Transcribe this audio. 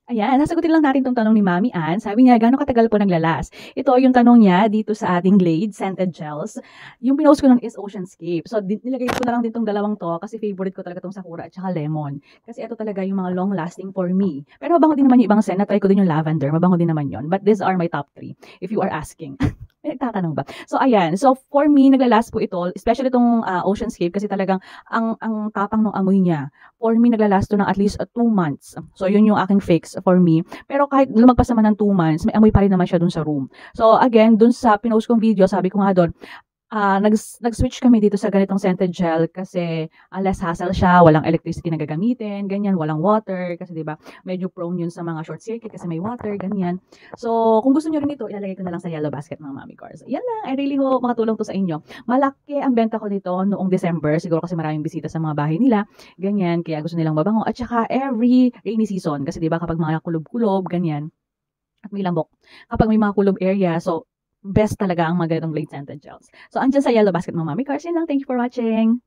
Ayan, nasagutin lang natin 'tong tanong ni Mami Ann. Sabi niya, "Gaano katagal po nagla-last?" Ito yung tanong niya dito sa ating Glade Scented Gels. Yung pinost ko nun is Oceanscape. So, nilagay ko na lang din 'tong dalawang 'to kasi favorite ko talaga 'tong Sakura at saka Lemon. Kasi ito talaga yung mga long lasting for me. Pero mabango din naman yung ibang scent. Na-try ko din yung Lavender. Mabango din naman yon. But these are my top 3 if you are asking. May nagtatanong ba? So, ayan. So, for me, nagla-last po ito, especially itong Oceanscape kasi talagang ang tapang ng amoy niya. For me, nagla-last to ng at least 2 months. So, yun yung aking fix for me. Pero kahit lumagpas naman ng 2 months, may amoy pa rin naman siya dun sa room. So, again, dun sa pinost kong video, sabi ko nga dun, nag-switch kami dito sa ganitong scented gel kasi less hassle siya, walang electricity na gagamitin, ganyan, walang water, kasi 'di ba, medyo prone yun sa mga short circuit kasi may water, ganyan. So, kung gusto niyo rin ito, ilalagay ko na lang sa yellow basket mga Mami Cars. Yan lang, I really hope makatulong to sa inyo. Malaki ang benta ko nito noong December, siguro kasi maraming bisita sa mga bahay nila, ganyan, kaya gusto nilang mabango. At saka every rainy season, kasi 'di ba kapag mga kulob-kulob, ganyan, at may lambok, kapag may mga kulob area, so best talaga ang mga ganitong Glade Scented Gels. So, andyan sa yellow basket mga Mami Cars. Yan lang. Thank you for watching.